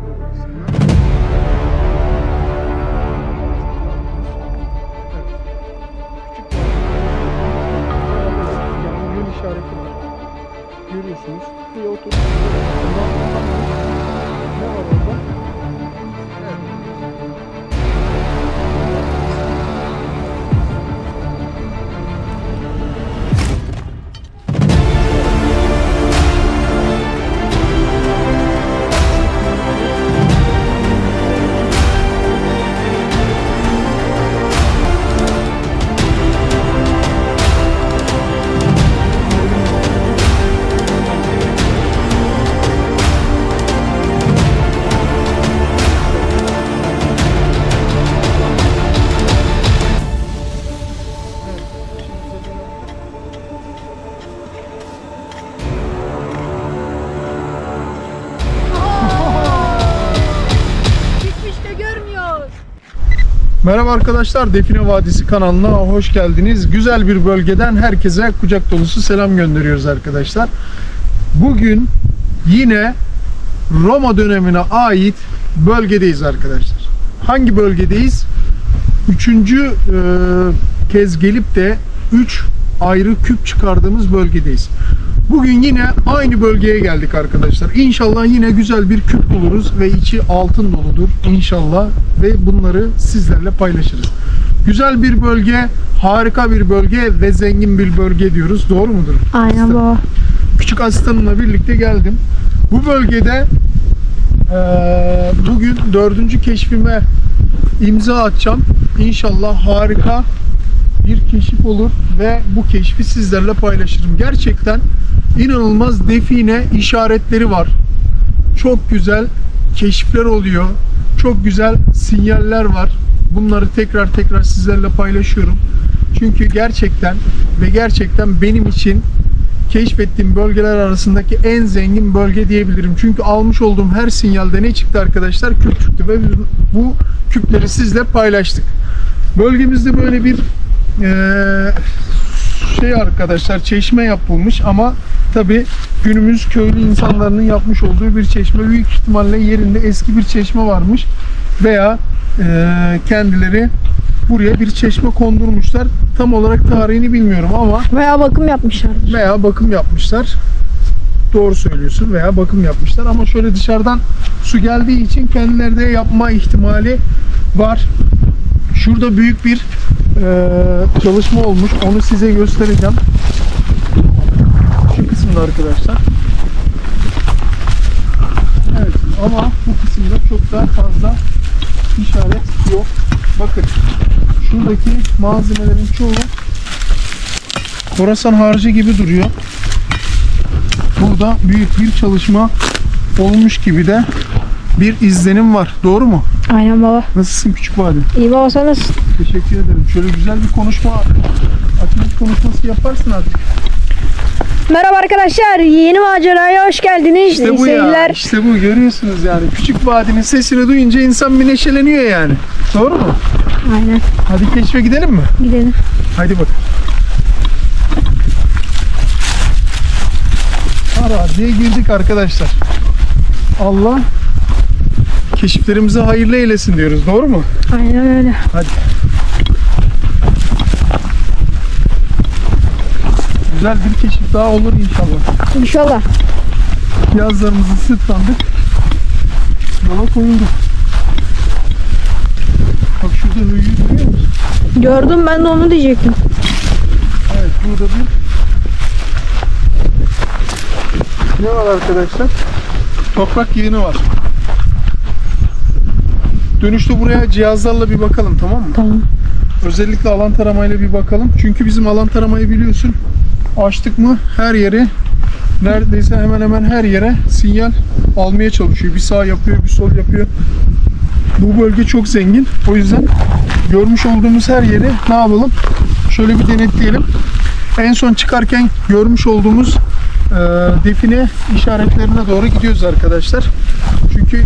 Yol işareti var. Görüyorsunuz. Buraya otur. Ne var orada? Merhaba arkadaşlar, Define Vadisi kanalına hoş geldiniz. Güzel bir bölgeden herkese kucak dolusu selam gönderiyoruz arkadaşlar. Bugün yine Roma dönemine ait bölgedeyiz arkadaşlar. Hangi bölgedeyiz? Üçüncü kez gelip de 3 ayrı küp çıkardığımız bölgedeyiz. Bugün yine aynı bölgeye geldik arkadaşlar. İnşallah yine güzel bir küp buluruz ve içi altın doludur inşallah ve bunları sizlerle paylaşırız. Güzel bir bölge, harika bir bölge ve zengin bir bölge diyoruz. Doğru mudur? Aynen baba. Küçük asistanımla birlikte geldim. Bu bölgede bugün 4. keşfime imza atacağım. İnşallah harika bir keşif olur ve bu keşfi sizlerle paylaşırım. Gerçekten inanılmaz define işaretleri var. Çok güzel keşifler oluyor. Çok güzel sinyaller var. Bunları tekrar sizlerle paylaşıyorum. Çünkü gerçekten benim için keşfettiğim bölgeler arasındaki en zengin bölge diyebilirim. Çünkü almış olduğum her sinyalde ne çıktı arkadaşlar? Küp çıktı ve bu küpleri sizle paylaştık. Bölgemizde böyle bir arkadaşlar, çeşme yapılmış ama tabi günümüz köylü insanların yapmış olduğu bir çeşme. Büyük ihtimalle yerinde eski bir çeşme varmış veya kendileri buraya bir çeşme kondurmuşlar. Tam olarak tarihini bilmiyorum ama Veya bakım yapmışlar. Doğru söylüyorsun, veya bakım yapmışlar ama şöyle dışarıdan su geldiği için kendileri de yapma ihtimali var. Şurada büyük bir çalışma olmuş. Onu size göstereceğim. Şu kısımda arkadaşlar. Evet, ama bu kısımda çok daha fazla işaret yok. Bakın, şuradaki malzemelerin çoğu Horasan harcı gibi duruyor. Burada büyük bir çalışma olmuş gibi de bir izlenim var. Doğru mu? Aynen baba. Nasılsın küçük vadi? İyi baba, sen nasılsın? Teşekkür ederim. Şöyle güzel bir konuşma, açılış konuşması yaparsın artık. Merhaba arkadaşlar, yeni maceraya hoş geldiniz. İşte bu ya, işte bu, görüyorsunuz yani. Küçük vadinin sesini duyunca insan bir neşeleniyor yani. Doğru mu? Aynen. Hadi keşfe gidelim mi? Gidelim. Hadi bak. Araziye girdik arkadaşlar. Allah keşiflerimize hayırlı eylesin diyoruz. Doğru mu? Aynen öyle. Hadi. Güzel bir keşif daha olur inşallah. İnşallah. Yazlarımızı sırtlandık. Yola koyulduk. Bak şurada höyüğü görüyor musun? Gördüm, ben de onu diyecektim. Evet, burada bir ne var arkadaşlar? Toprak yığını var. Dönüşte buraya cihazlarla bir bakalım, tamam mı? Tamam. Özellikle alan taramayla bir bakalım. Çünkü bizim alan taramayı biliyorsun. Açtık mı her yere, neredeyse hemen hemen her yere sinyal almaya çalışıyor. Bir sağ yapıyor, bir sol yapıyor. Bu bölge çok zengin. O yüzden görmüş olduğumuz her yeri ne yapalım? Şöyle bir denetleyelim. En son çıkarken görmüş olduğumuz define işaretlerine doğru gidiyoruz arkadaşlar. Çünkü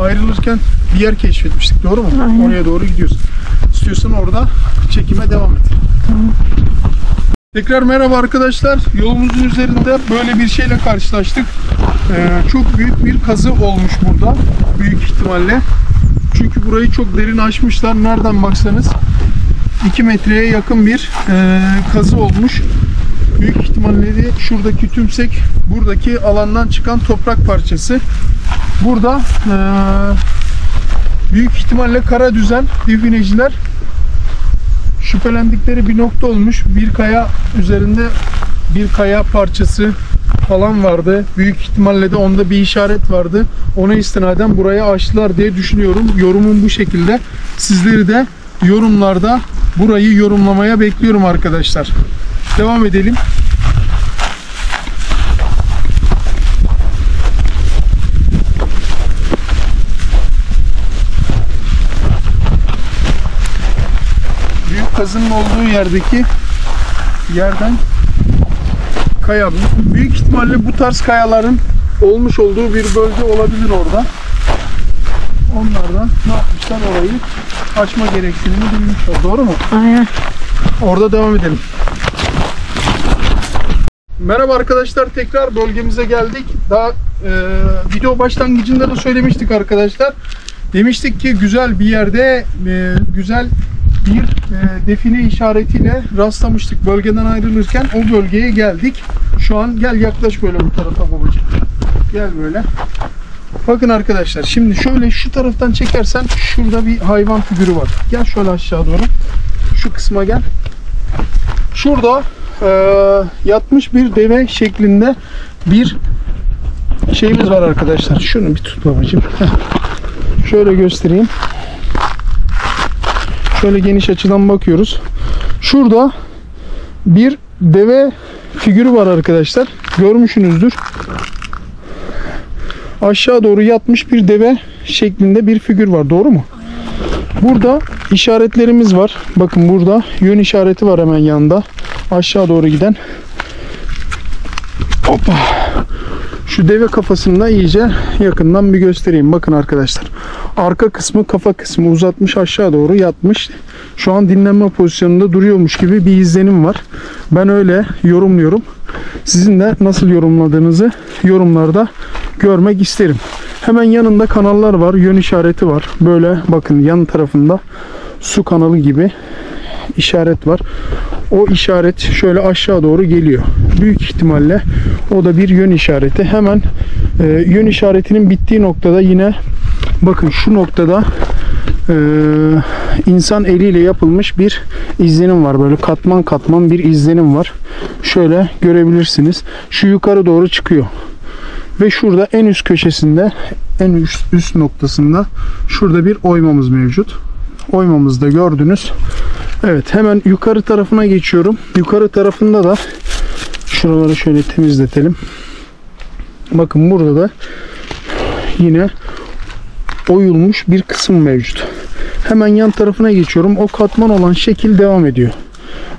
ayrılırken bir yer keşfetmiştik. Doğru mu? Aynen. Oraya doğru gidiyoruz. İstiyorsan orada çekime devam et. Tamam. Tekrar merhaba arkadaşlar. Yolumuzun üzerinde böyle bir şeyle karşılaştık. Çok büyük bir kazı olmuş burada. Büyük ihtimalle. Çünkü burayı çok derin açmışlar. Nereden baksanız 2 metreye yakın bir kazı olmuş. Büyük ihtimalle de şuradaki tümsek buradaki alandan çıkan toprak parçası. Burada büyük ihtimalle kara düzen defineciler şüphelendikleri bir nokta olmuş. Bir kaya üzerinde bir kaya parçası falan vardı. Büyük ihtimalle de onda bir işaret vardı. Ona istinaden burayı açtılar diye düşünüyorum. Yorumum bu şekilde. Sizleri de yorumlarda burayı yorumlamaya bekliyorum arkadaşlar. Devam edelim. Büyük kazının olduğu yerdeki yerden kaya. Büyük ihtimalle bu tarz kayaların olmuş olduğu bir bölge olabilir orada. Onlar da ne yapmışlar, orayı açma gereksinimi duymuşlar. Doğru mu? Aynen. Orada devam edelim. Merhaba arkadaşlar, tekrar bölgemize geldik. Daha video başlangıcında da söylemiştik arkadaşlar. Demiştik ki güzel bir yerde güzel bir define işaretiyle rastlamıştık. Bölgeden ayrılırken o bölgeye geldik. Şu an gel yaklaş böyle bu tarafa babacığım. Gel böyle. Bakın arkadaşlar, şimdi şöyle şu taraftan çekersen şurada bir hayvan figürü var. Gel şöyle aşağı doğru. Şu kısma gel. Şurada yatmış bir deve şeklinde bir şeyimiz var arkadaşlar. Şunu bir tut babacığım. Şöyle göstereyim. Şöyle geniş açıdan bakıyoruz. Şurada bir deve figürü var arkadaşlar. Görmüşsünüzdür. Aşağı doğru yatmış bir deve şeklinde bir figür var. Doğru mu? Burada işaretlerimiz var. Bakın burada yön işareti var hemen yanında. Aşağı doğru giden. Hoppa. Şu deve kafasını da iyice yakından bir göstereyim. Bakın arkadaşlar. Arka kısmı, kafa kısmı uzatmış, aşağı doğru yatmış. Şu an dinlenme pozisyonunda duruyormuş gibi bir izlenim var. Ben öyle yorumluyorum. Sizin de nasıl yorumladığınızı yorumlarda görmek isterim. Hemen yanında kanallar var. Yön işareti var. Böyle bakın yan tarafında su kanalı gibi işaret var. O işaret şöyle aşağı doğru geliyor. Büyük ihtimalle o da bir yön işareti. Hemen yön işaretinin bittiği noktada yine bakın şu noktada insan eliyle yapılmış bir izlenim var. Böyle katman katman bir izlenim var. Şöyle görebilirsiniz. Şu yukarı doğru çıkıyor. Ve şurada en üst köşesinde, en üst noktasında şurada bir oymamız mevcut. Oymamızda gördünüz. Evet, hemen yukarı tarafına geçiyorum. Yukarı tarafında da şuraları şöyle temizletelim. Bakın burada da yine oyulmuş bir kısım mevcut. Hemen yan tarafına geçiyorum. O katman olan şekil devam ediyor.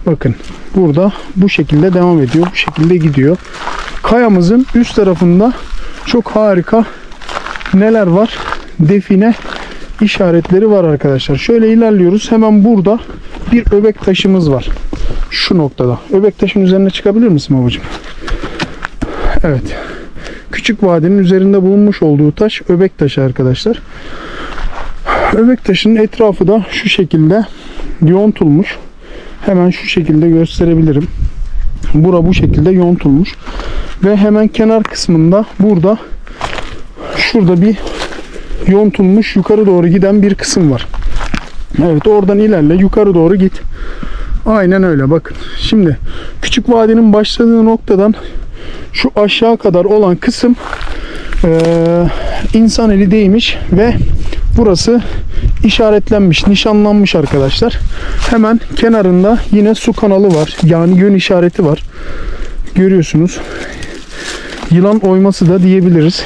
Bakın burada bu şekilde devam ediyor. Bu şekilde gidiyor. Kayamızın üst tarafında çok harika neler var? Define işaretleri var arkadaşlar. Şöyle ilerliyoruz. Hemen burada bir öbek taşımız var. Şu noktada. Öbek taşın üzerine çıkabilir misin babacığım? Evet. Küçük vadinin üzerinde bulunmuş olduğu taş öbek taşı arkadaşlar. Öbek taşının etrafı da şu şekilde yontulmuş. Hemen şu şekilde gösterebilirim. Bura bu şekilde yontulmuş. Ve hemen kenar kısmında burada şurada bir yontulmuş yukarı doğru giden bir kısım var. Evet, oradan ilerle, yukarı doğru git. Aynen öyle, bakın. Şimdi küçük vadinin başladığı noktadan şu aşağı kadar olan kısım insan eli değmiş ve burası işaretlenmiş, nişanlanmış arkadaşlar. Hemen kenarında yine su kanalı var. Yani yön işareti var. Görüyorsunuz. Yılan oyması da diyebiliriz.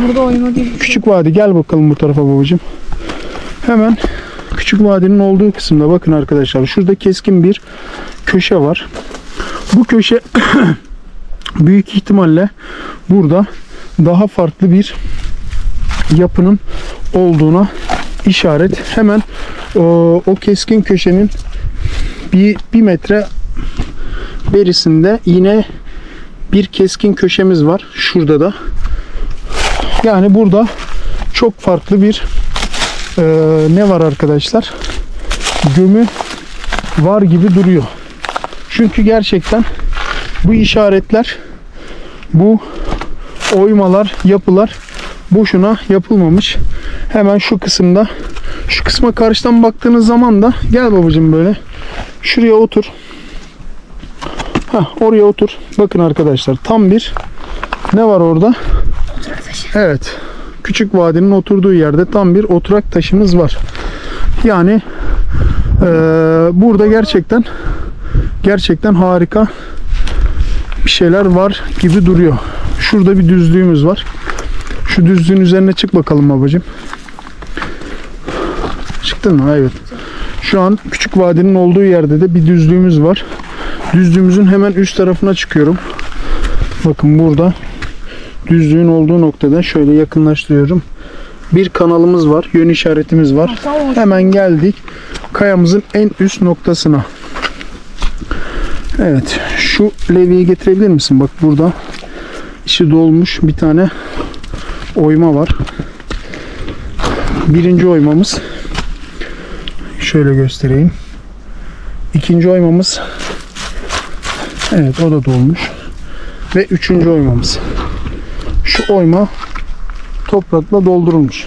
Burada oyma değil. Küçük vadi, gel bakalım bu tarafa babacığım. Hemen küçük vadinin olduğu kısımda bakın arkadaşlar. Şurada keskin bir köşe var. Bu köşe büyük ihtimalle burada daha farklı bir yapının olduğuna işaret. Hemen o keskin köşenin bir metre berisinde yine bir keskin köşemiz var. Şurada da. Yani burada çok farklı bir ne var arkadaşlar? Gömü var gibi duruyor. Çünkü gerçekten bu işaretler, bu oymalar, yapılar boşuna yapılmamış. Hemen şu kısımda, şu kısma karşıdan baktığınız zaman da gel babacığım böyle. Şuraya otur. Oraya otur. Bakın arkadaşlar, tam bir ne var orada? Evet. Küçük vadinin oturduğu yerde tam bir oturak taşımız var. Yani burada gerçekten harika bir şeyler var gibi duruyor. Şurada bir düzlüğümüz var. Şu düzlüğün üzerine çık bakalım babacığım. Çıktın mı? Evet. Şu an küçük vadinin olduğu yerde de bir düzlüğümüz var. Düzlüğümüzün hemen üst tarafına çıkıyorum. Bakın burada düzlüğün olduğu noktada şöyle yakınlaştırıyorum. Bir kanalımız var. Yön işaretimiz var. Hemen geldik kayamızın en üst noktasına. Evet. Şu levyeyi getirebilir misin? Bak burada içi dolmuş bir tane oyma var. Birinci oymamız. Şöyle göstereyim. İkinci oymamız. Evet, o da dolmuş. Ve üçüncü oymamız. Şu oyma toprakla doldurulmuş.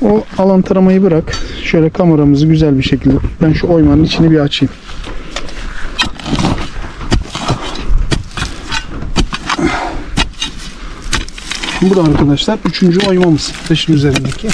O alan taramayı bırak. Şöyle kameramızı güzel bir şekilde. Ben şu oymanın içini bir açayım. Bu da arkadaşlar üçüncü oymamız. Taşın üzerindeki.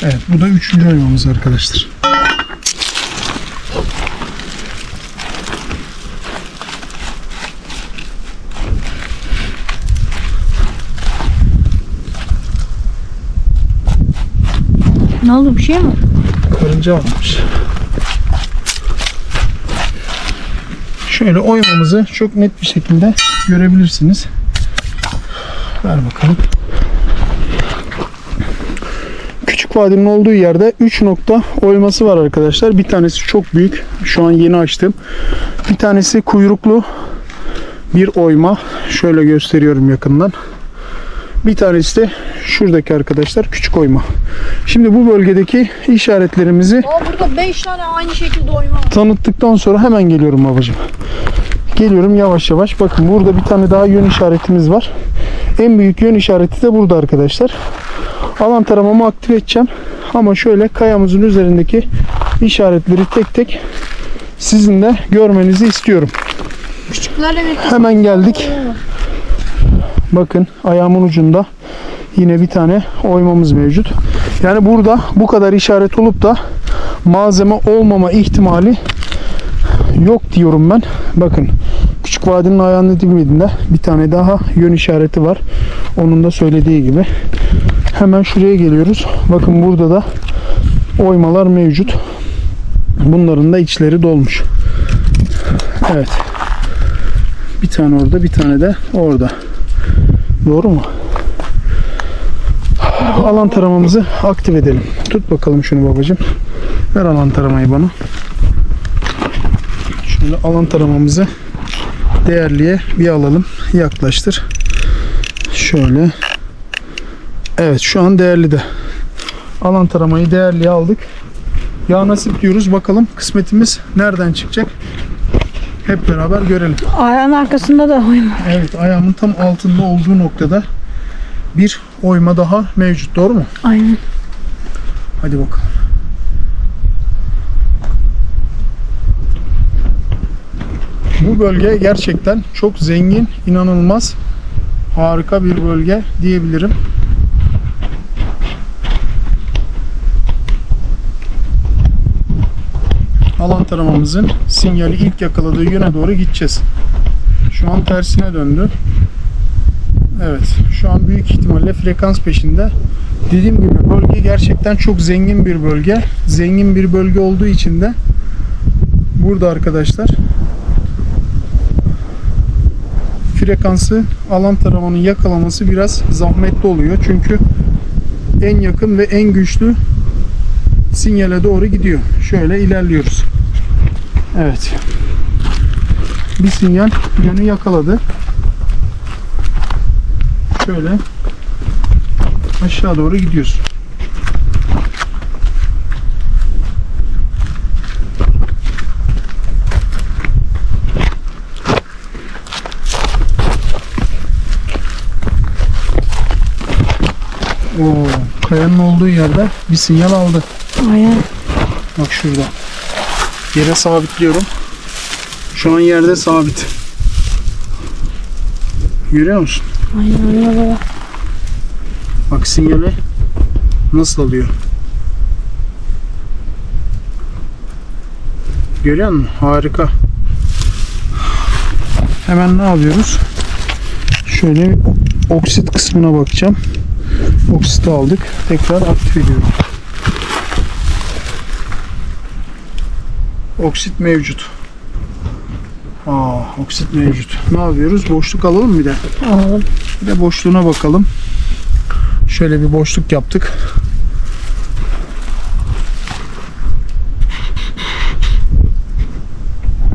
Evet, bu da üçüncü oymamız arkadaşlar. Ne oldu, bir şey mi? Karınca varmış. Şöyle oymamızı çok net bir şekilde görebilirsiniz. Ver bakalım. Küçük vadinin olduğu yerde 3 nokta oyması var arkadaşlar. Bir tanesi çok büyük. Şu an yeni açtım. Bir tanesi kuyruklu bir oyma. Şöyle gösteriyorum yakından. Bir tanesi de şuradaki arkadaşlar küçük oyma. Şimdi bu bölgedeki işaretlerimizi Burada 5 tane aynı şekilde oyma var. tanıttıktan sonra hemen geliyorum babacığım. Geliyorum yavaş yavaş. Bakın burada bir tane daha yön işaretimiz var. En büyük yön işareti de burada arkadaşlar. Alan taramamı aktif edeceğim. Ama şöyle kayamızın üzerindeki işaretleri tek tek sizin de görmenizi istiyorum. Küçüklerle birlikte Hemen geldik. Bakın ayağımın ucunda yine bir tane oymamız mevcut. Yani burada bu kadar işaret olup da malzeme olmama ihtimali yok diyorum ben. Bakın küçük vadinin ayağının dibinde bir tane daha yön işareti var. Onun da söylediği gibi. Hemen şuraya geliyoruz. Bakın burada da oymalar mevcut. Bunların da içleri dolmuş. Evet. Bir tane orada, bir tane de orada. Doğru mu? Alan taramamızı aktif edelim. Tut bakalım şunu babacığım. Ver alan taramayı bana. Şöyle alan taramamızı değerliye bir alalım. Yaklaştır. Şöyle. Evet, şu an değerli de. Alan taramayı değerliye aldık. Ya nasip diyoruz. Bakalım kısmetimiz nereden çıkacak? Hep beraber görelim. ayağın arkasında da oyma. Evet, ayağımın tam altında olduğu noktada bir oyma daha mevcut. Doğru mu? Aynen. Hadi bakalım. Bu bölge gerçekten çok zengin, inanılmaz, harika bir bölge diyebilirim. Alan taramamızın sinyali ilk yakaladığı yöne doğru gideceğiz. Şu an tersine döndü. Evet, şu an büyük ihtimalle frekans peşinde. Dediğim gibi bölge gerçekten çok zengin bir bölge. Zengin bir bölge olduğu için de burada arkadaşlar frekansı alan taramanın yakalaması biraz zahmetli oluyor. Çünkü en yakın ve en güçlü sinyale doğru gidiyor. Şöyle ilerliyoruz. Evet. Bir sinyal yönü yakaladı. Şöyle aşağı doğru gidiyoruz. Oo, kayanın olduğu yerde bir sinyal aldı. Aynen. Bak şurada. Yere sabitliyorum. Şu an yerde sabit. Görüyor musun? Aynen öyle baba. Bak sinyali nasıl alıyor. Görüyor musun? Harika. Hemen ne yapıyoruz? Şöyle oksit kısmına bakacağım. Oksiti aldık. Tekrar aktif ediyorum. Oksit mevcut. Oksit mevcut. Ne yapıyoruz? Boşluk alalım bir de. Alalım. Bir de boşluğuna bakalım. Şöyle bir boşluk yaptık.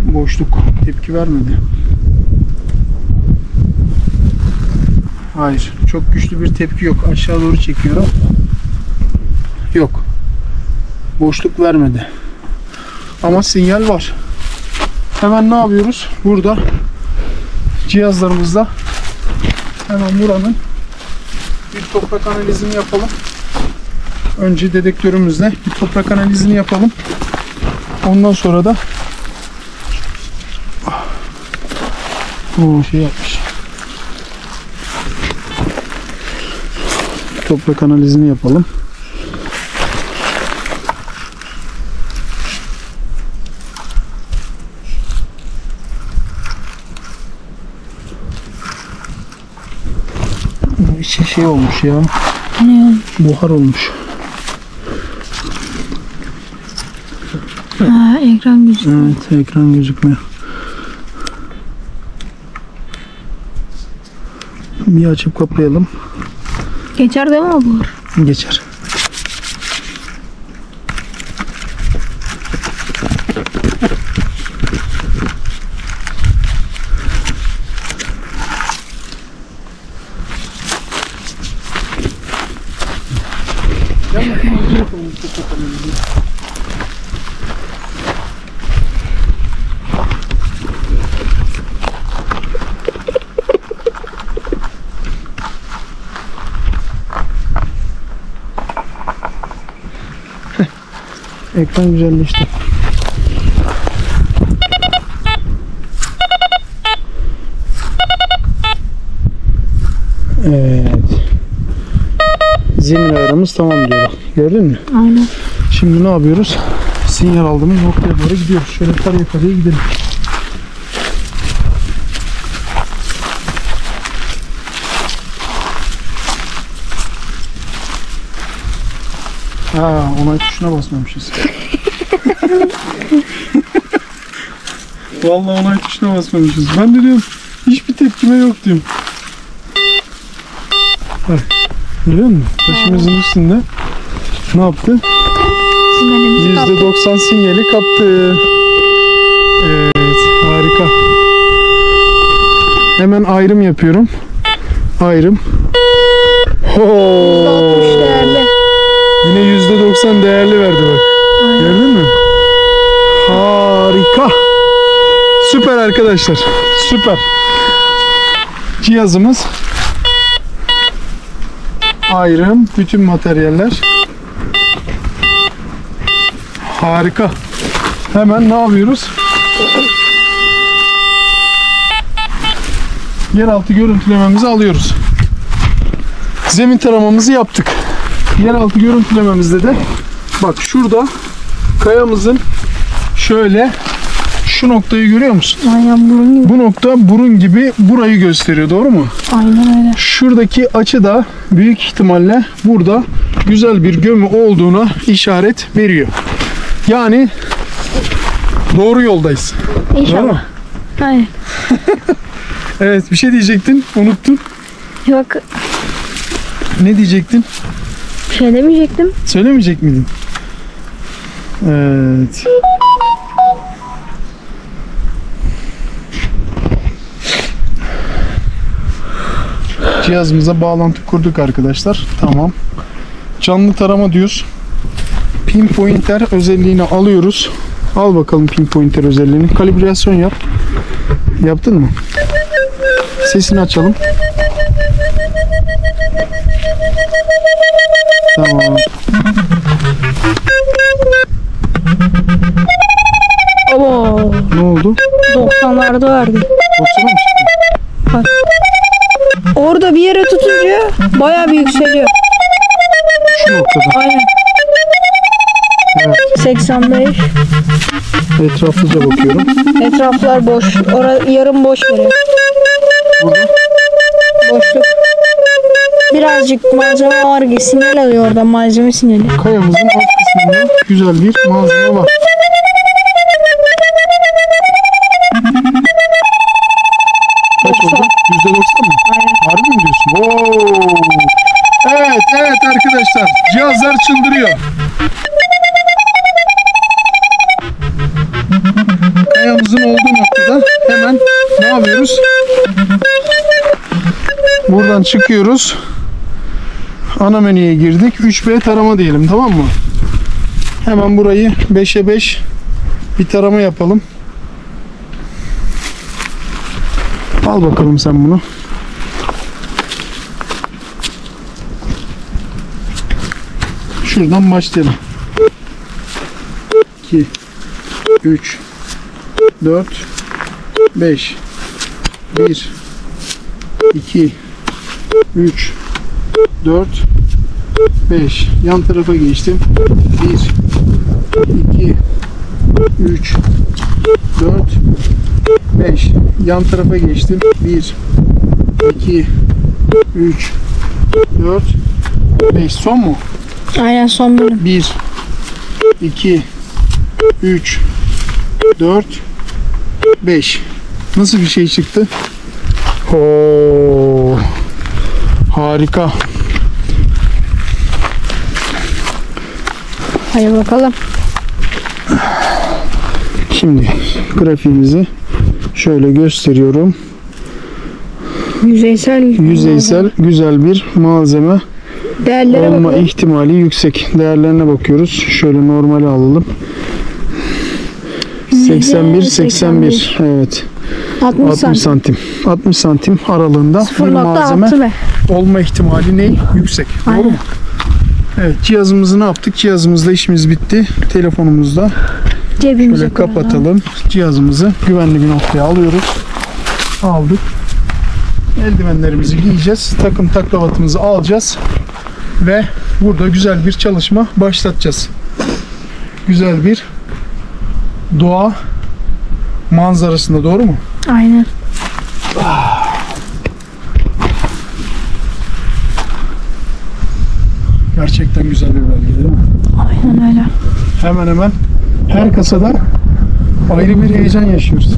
Boşluk tepki vermedi. Hayır. Çok güçlü bir tepki yok. Aşağı doğru çekiyorum. Yok. Boşluk vermedi. Ama sinyal var. Hemen ne yapıyoruz? Burada cihazlarımızla hemen buranın bir toprak analizini yapalım. Önce dedektörümüzle bir toprak analizini yapalım. Ondan sonra da şey yapmış. Toprak analizini yapalım. İçi şey olmuş ya. Ne? Buhar olmuş. Ha, ekran gözüküyor. Evet, ekran gözükmüyor. Bir açıp kapayalım. Geçer değil mi bu? Geçer. Ekran güzelleşti. Evet. Zemin ayarımız tamam diyor. Gördün mü? Aynen. Şimdi ne yapıyoruz? Sinyal aldığımız noktaya doğru gidiyoruz. Şöyle yukarıya gidelim. Onay tuşuna basmamışız. Vallahi onay tuşuna basmamışız. Ben de diyorum hiçbir tepkime yok diyorum. Bak, görüyor musun? Taşımızın üstünde ne yaptı? %90 sinyali kaptı. Evet, harika. Hemen ayrım yapıyorum. Ayrım. Değerli. Yine %90 değerli verdi bak. Aynen. Gördün mü? Harika. Süper arkadaşlar. Süper. Cihazımız ayrım, bütün materyaller. Harika. Hemen ne yapıyoruz? Yeraltı görüntülememizi alıyoruz. Zemin taramamızı yaptık. Yeraltı görüntülememizde de bak şurada kayamızın şöyle Şu noktayı görüyor musun? Aynen burun gibi. Bu nokta burun gibi burayı gösteriyor, doğru mu? Aynen öyle. Şuradaki açı da büyük ihtimalle burada güzel bir gömü olduğuna işaret veriyor. Yani doğru yoldayız. Doğru mu? İnşallah. Aynen. Evet, bir şey diyecektin, unuttun. Yok, Ne diyecektin? bir şey demeyecektim. Söylemeyecek miydin? Evet. Cihazımıza bağlantı kurduk arkadaşlar. Tamam. Canlı tarama diyoruz. Pinpointer özelliğini alıyoruz. Al bakalım pinpointer özelliğini. Kalibrasyon yap. Yaptın mı? Sesini açalım. Tamam. Oo, Ne oldu? 90'larda verdi. 90'a mı çıktı? Orada bir yere tutunca bayağı bir yükseliyor. Şu noktada. Aynen. Evet. 85. Etraflıca bakıyorum. Etraflar boş. Yarım boş veriyor. Burada. Boşluk. Birazcık malzeme var ki sinyal alıyor oradan, malzeme sinyali. Kayamızın alt kısmında güzel bir malzeme var. Kaç oldu? %90 mı? Aynen. Harbi mi diyorsun? Oo. Evet, evet arkadaşlar. Cihazlar çıldırıyor. Kayamızın olduğu noktada hemen ne yapıyoruz? Buradan çıkıyoruz. Ana menüye girdik. 3B tarama diyelim, tamam mı? Hemen burayı 5'e 5 bir tarama yapalım. Al bakalım sen bunu. Şuradan başlayalım. 2 3 4 5 1 2 3 4 5. Yan tarafa geçtim. 1 2 3 4 5. Yan tarafa geçtim. 1 2 3 4 5. Son mu? Aynen, son bölüm. 1 2 3 4 5. Nasıl bir şey çıktı? Oo, harika. Hadi bakalım. Şimdi grafiğimizi şöyle gösteriyorum. Yüzeysel güzel bir malzeme Değerlere olma bakalım. ihtimali yüksek. Değerlerine bakıyoruz. Şöyle normali alalım. 81. Evet. 60 60 santim. 60 santim aralığında bir malzeme 0.6 be. olma ihtimali ne? Yüksek. Doğru Aynen. mu? Evet, cihazımızı ne yaptık? Cihazımızda işimiz bitti. Telefonumuzda Cebimize şöyle koyalım. kapatalım. Cihazımızı güvenli bir noktaya alıyoruz. Aldık. Eldivenlerimizi giyeceğiz. Takım taklavatımızı alacağız. Ve burada güzel bir çalışma başlatacağız. Güzel bir doğa manzarasında, doğru mu? Aynen. Gerçekten güzel bir bölge, değil mi? Aynen öyle. Hemen hemen her kasada ayrı bir heyecan yaşıyoruz.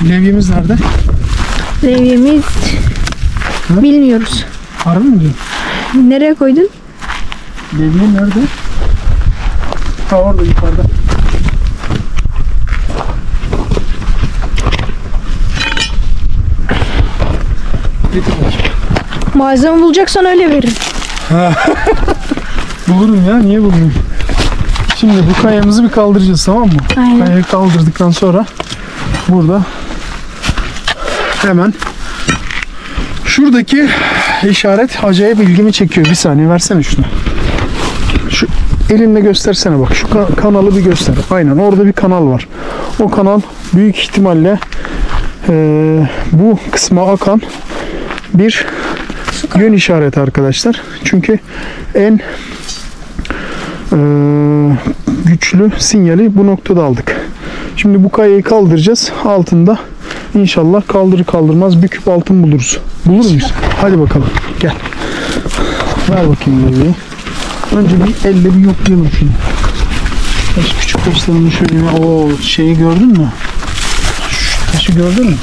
Levyemiz nerede? Levyemiz Hı? bilmiyoruz. Harbi mi diyorsun? Nereye koydun? Levye nerede? Ha, orada yukarıda. Getir bakayım. Malzeme bulacaksan öyle veririm. Bulurum ya, niye bulmayayım? Şimdi bu kayamızı bir kaldıracağız, tamam mı? Aynen. Kayayı kaldırdıktan sonra burada hemen şuradaki işaret acayip ilgimi çekiyor. Bir saniye versene şunu. Şu elinle göstersene bak. Şu kanalı bir göster. Aynen, orada bir kanal var. O kanal büyük ihtimalle bu kısma akan bir yön işareti arkadaşlar. Çünkü en güçlü sinyali bu noktada aldık. Şimdi bu kayayı kaldıracağız. Altında inşallah kaldırır kaldırmaz bir küp altın buluruz. Bulur muyuz? Hadi bakalım. Gel. Ver bakayım bebeği. Önce bir elle bir yoklayalım şunu. Küçük taşlarını şöyle bir... O şeyi gördün mü? Şu taşı gördün mü?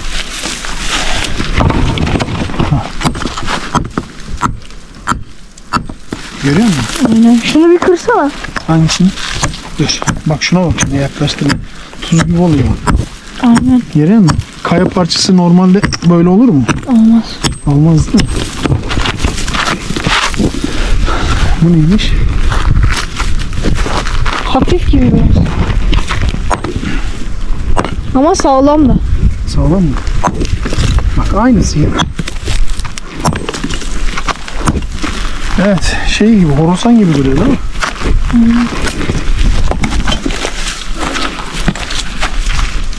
Görüyor musun? Aynen. Şunu bir kırsana. Hangisini? Dur. Bak şuna bak. Şimdi yaklaştırma. Tuz gibi oluyor. Aynen. Görüyor musun? Kaya parçası normalde böyle olur mu? Olmaz. Olmaz değil mi? Bu neymiş? Hafif gibi biraz. Ama sağlam da. Sağlam mı? Bak aynısı ya. Evet, şey gibi, horasan gibi duruyor değil mi?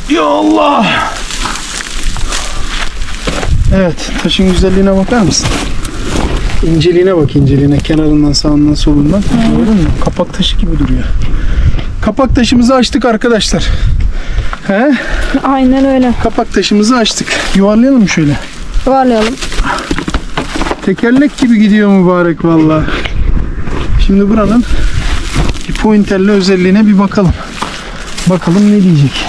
Ya Allah! Evet, taşın güzelliğine bakar mısın? İnceliğine bak, inceliğine. Kenarından, sağından, solundan. Gördün mü? Kapak taşı gibi duruyor. Kapak taşımızı açtık arkadaşlar. He? Aynen öyle. Kapak taşımızı açtık. Yuvarlayalım mı şöyle? Yuvarlayalım. Tekerlek gibi gidiyor mübarek vallahi. Şimdi buranın bir pointerli özelliğine bir bakalım. Bakalım ne diyecek.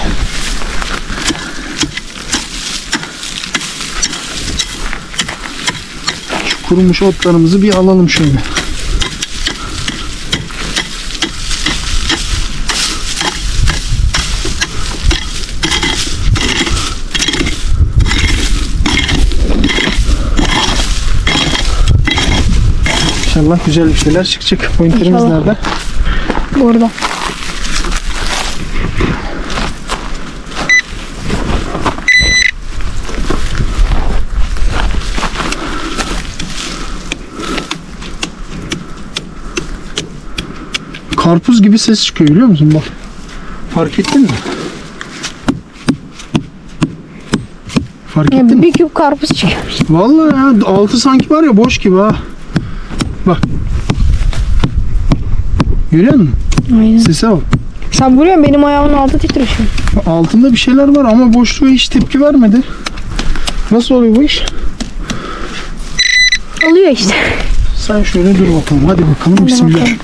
Şu kurumuş otlarımızı bir alalım şöyle. İnşallah güzel bir şeyler çıkacak. Pointerimiz İnşallah. nerede? Burada. Karpuz gibi ses çıkıyor biliyor musun? Bak. Fark ettin mi? Fark ettin mi? Bir küp karpuz çıkıyor. Vallahi ya, altı sanki var ya boş gibi ha. Bak. Görüyor musun? Aynen. Sese bak. Sen vuruyorsun, benim ayağımın altı titriyor şu an. Altında bir şeyler var ama boşluğa hiç tepki vermedi. Nasıl oluyor bu iş? Oluyor işte. Sen şöyle dur bakalım. Hadi bakalım. Hadi Bismillah. bakalım.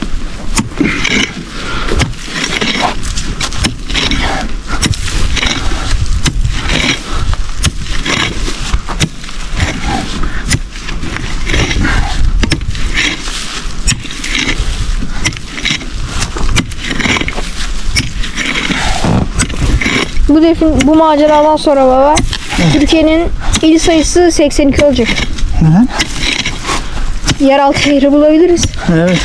Bu maceradan sonra baba, Türkiye'nin il sayısı 82 olacak. Neden? Yeraltı şehri bulabiliriz. Evet.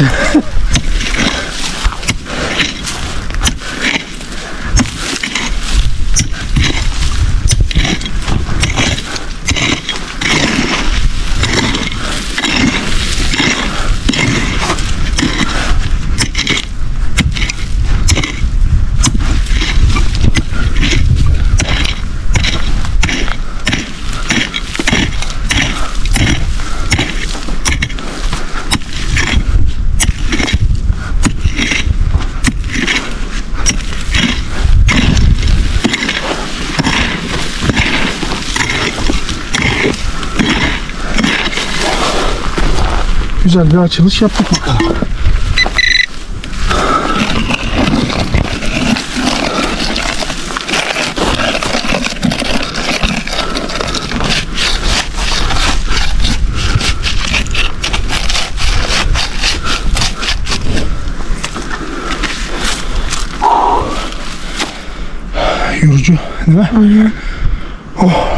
Güzel bir açılış yaptık bakalım. Yorucu değil mi? Aynen. Oh.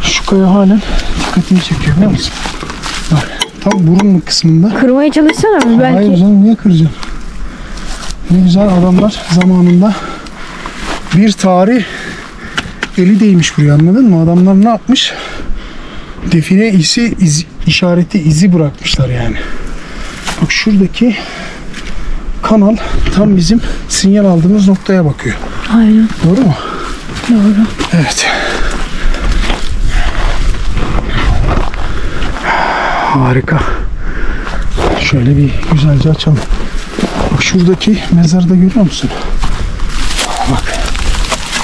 Şu kaya halen dikkatimi çekiyor biliyor musun? Bak, tam burun kısmında. Kırmaya çalışsana mı belki? Hayır canım, niye kıracağım? Ne güzel adamlar zamanında bir tarih eli değmiş buraya, anladın mı? Adamlar ne yapmış? Define işareti izi bırakmışlar yani. Bak şuradaki kanal tam bizim sinyal aldığımız noktaya bakıyor. Aynen. Doğru mu? Doğru. Evet. Harika. Şöyle bir güzelce açalım. Bak şuradaki mezarda görüyor musun? Bak.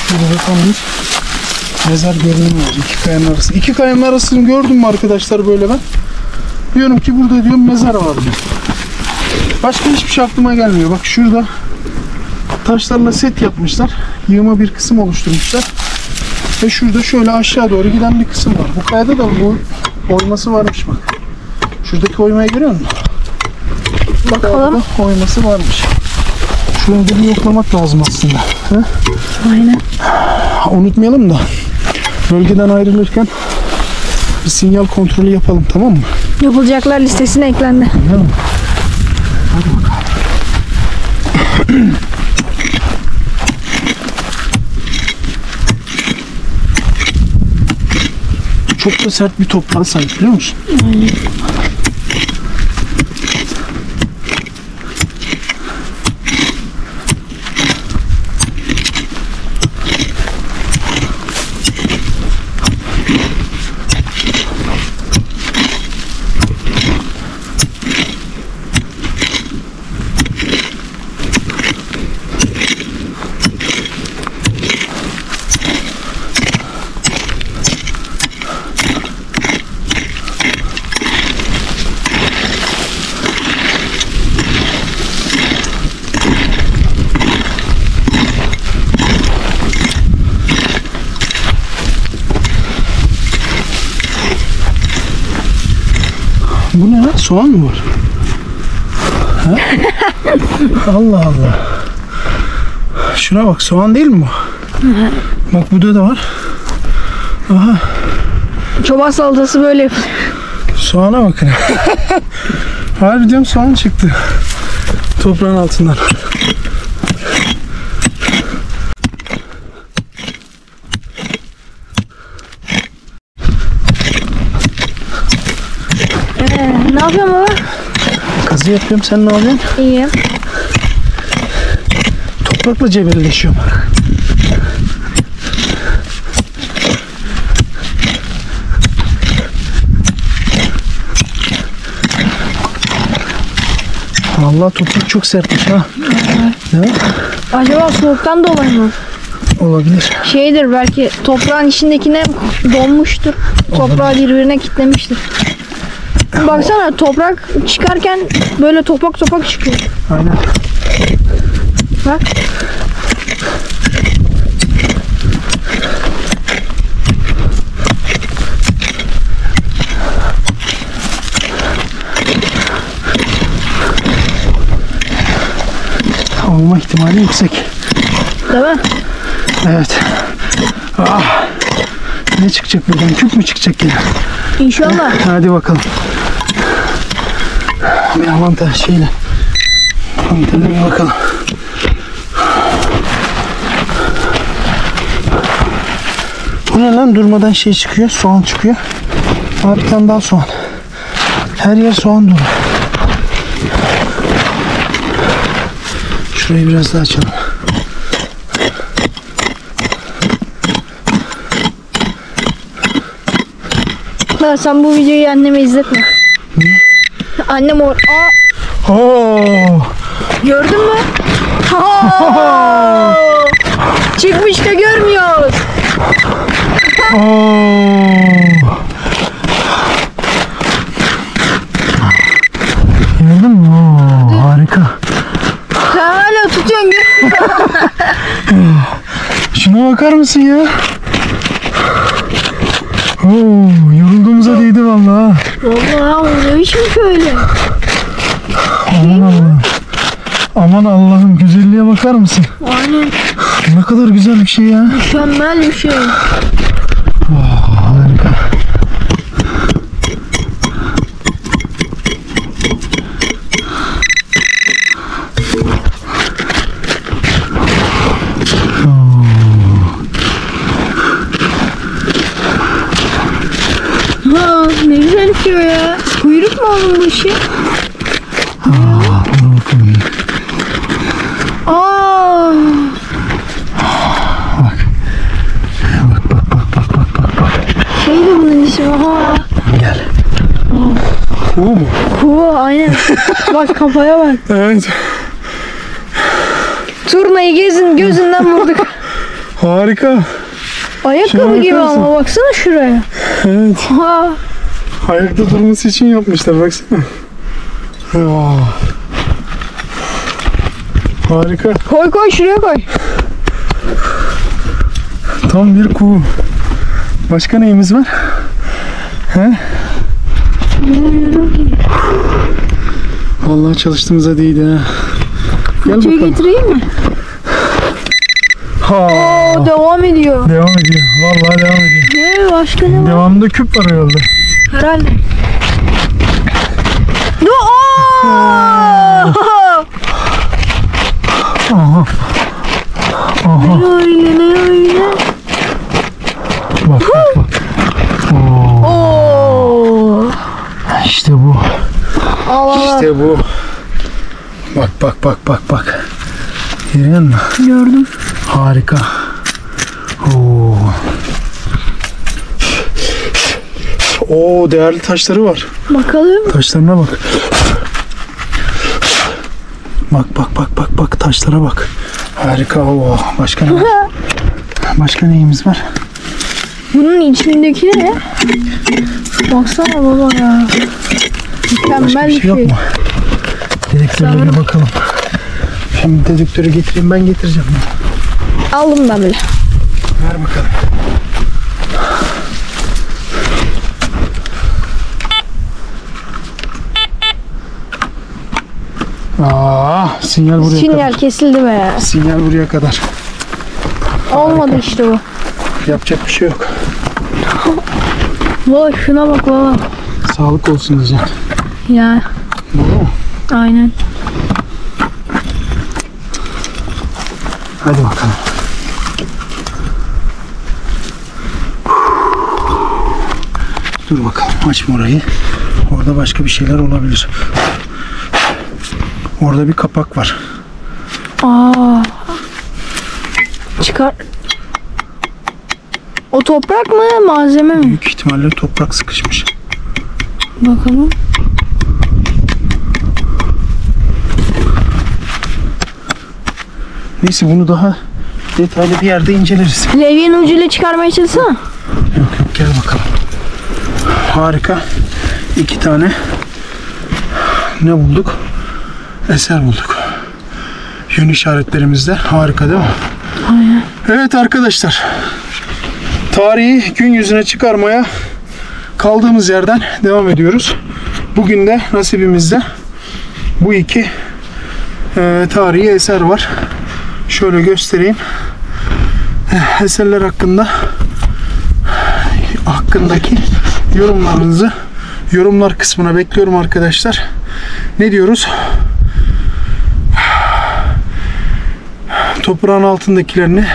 Şurada tam bir mezar görünümü var. İki kayanın arası. İki kayanın arasını gördüm mü arkadaşlar böyle ben? Diyorum ki burada diyorum mezar var diyor. Başka hiçbir şey aklıma gelmiyor. Bak şurada taşlarla set yapmışlar. Yığma bir kısım oluşturmuşlar. Ve şurada şöyle aşağı doğru giden bir kısım var. Bu kayada da bu oyması varmış bak. Şuradaki oymayı görüyor musun? Bakalım. Oyması varmış. Şurada bir yoklamak lazım aslında. He? Aynen. Unutmayalım da bölgeden ayrılırken bir sinyal kontrolü yapalım, tamam mı? Yapılacaklar listesine eklendi. Tamam. Hadi bakalım. Çok da sert bir toprağa sahip biliyor musun? Aynen. Bu ne lan? Soğan mı var? Ha? Allah Allah. Şuna bak, soğan değil mi bu? Bak burada da var. Aha. Çoban salatası böyle yapılıyor. Soğana bakın. Harbi diyorum, soğan çıktı toprağın altından. Ne yapıyorsun baba? Kazı yapıyorum, sen ne yapıyorsun? İyi. Toprakla cebelleşiyorum. Vallahi toprak çok sertmiş ha. Ne? Acaba soğuktan dolayı mı? Olabilir. Şeydir, belki toprağın içindekine donmuştur. Toprağı birbirine kitlemiştir. Baksana, toprak çıkarken böyle topak topak çıkıyor. Aynen. Bak. Olma ihtimali yüksek. Değil mi? Evet. Ah. Ne çıkacak buradan? Küp mü çıkacak yine? İnşallah. Hadi bakalım. Bir avantaj şeyle. Avantajına bir bakalım. Bu ne lan? Durmadan şey çıkıyor. Soğan çıkıyor. Abi bir tane daha soğan. Her yer soğan dolu. Şurayı biraz daha açalım. Ya sen bu videoyu anneme izletme. Niye? Annem Aa, Oo! gördün mü? Aa! Çıkmış da görmüyoruz. Oo! Gördün mü? Oo, harika. Sen hala tutuyorsun gör. Şuna bakar mısın ya? Oo, yorulduğumuza değdi vallahi. Vallahi ne biçim böyle? Aman Allah'ım. Aman Allah'ım, güzelliğe bakar mısın? Aynen. Ne kadar güzel bir şey ya. Mükemmel bir şey. Harika. Ha, ne güzel bir şey ya. Kuyruk mu onun bu işi? Dur bakalım. Aa, Bak. Bak. şey de bunun ismi. Ha. Gel. Bu mu? Bu aynen. Bak kafaya bak. Evet. Turnayı gözünden vurduk. Harika. Ayakkabı Şuna gibi bakar mısın? ama baksana şuraya. Evet. Ha. Ayakta durması için yapmışlar baksana. Oh. Harika. Koy şuraya koy. Tam bir kuğu. Başka neyimiz var? He? Vallahi çalıştığımıza değdi ha. Gel Fırçayı bakalım. getireyim mi? Ha. Oo, devam ediyor. Devam ediyor. Vallahi devam ediyor. Ne başka ne var? Devamında küp var herhalde. Herhalde. Dur. Aha. Aha. Ne öyle? Bak bak bak. Oo. Oo. İşte bu. Allah. İşte bu. Bak bak bak bak bak. Görüyor musun? Gördüm. Harika. Oo. Oo, değerli taşları var. Bakalım. Taşlarına bak. Bak bak bak bak bak taşlara bak. Harika. Oo. Başka ne var? Başka neyimiz var? Bunun içindeki ne? Baksana baba ya. Başka Mükemmel bir şey yok mu? Dedektörlere Sanırım. bakalım. Şimdi dedektörü getireyim, ben getireceğim. Aldım ben bile. Ver bakalım. Sinyal buraya Sinyal kadar. kesildi be. Sinyal buraya kadar. Olmadı işte bu. Yapacak bir şey yok. Vay şuna bak baba. Sağlık olsun diyeceğim. Ya Doğru mu? aynen. Hadi bakalım. Dur bakalım, açma orayı. Orada başka bir şeyler olabilir. Orada bir kapak var. Aa. Çıkar. O toprak mı malzeme mi? Büyük ihtimalle toprak sıkışmış. Bakalım. Neyse, bunu daha detaylı bir yerde inceleriz. Levyenin ucuyla çıkarmaya çalışsana. Yok yok, gel bakalım. Harika. 2 tane ne bulduk? Eser bulduk. Yön işaretlerimizde. Harika değil mi? Aynen. Evet arkadaşlar. Tarihi gün yüzüne çıkarmaya kaldığımız yerden devam ediyoruz. Bugün de nasibimizde bu iki tarihi eser var. Şöyle göstereyim. Eserler hakkındaki yorumlarınızı yorumlar kısmına bekliyorum arkadaşlar. Ne diyoruz? Toprağın altındakilerini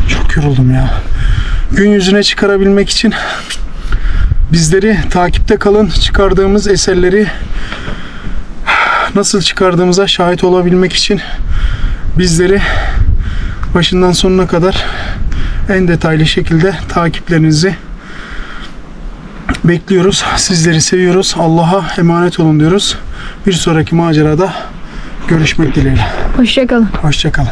çok yoruldum ya. Gün yüzüne çıkarabilmek için bizleri takipte kalın. Çıkardığımız eserleri nasıl çıkardığımıza şahit olabilmek için bizleri başından sonuna kadar en detaylı şekilde takiplerinizi bekliyoruz. Sizleri seviyoruz. Allah'a emanet olun diyoruz. Bir sonraki macerada görüşmek dileğiyle. Hoşça kalın. Hoşça kalın.